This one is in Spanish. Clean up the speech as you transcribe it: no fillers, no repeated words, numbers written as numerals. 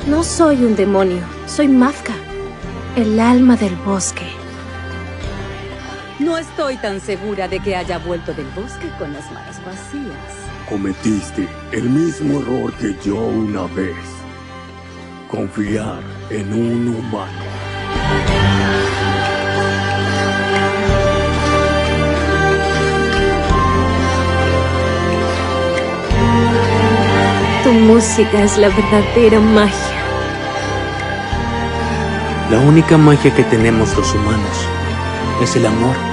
No soy un demonio, soy Mafka, el alma del bosque. No estoy tan segura de que haya vuelto del bosque con las manos vacías. Cometiste el mismo error que yo una vez. Confiar en un humano. Tu música es la verdadera magia. La única magia que tenemos los humanos es el amor.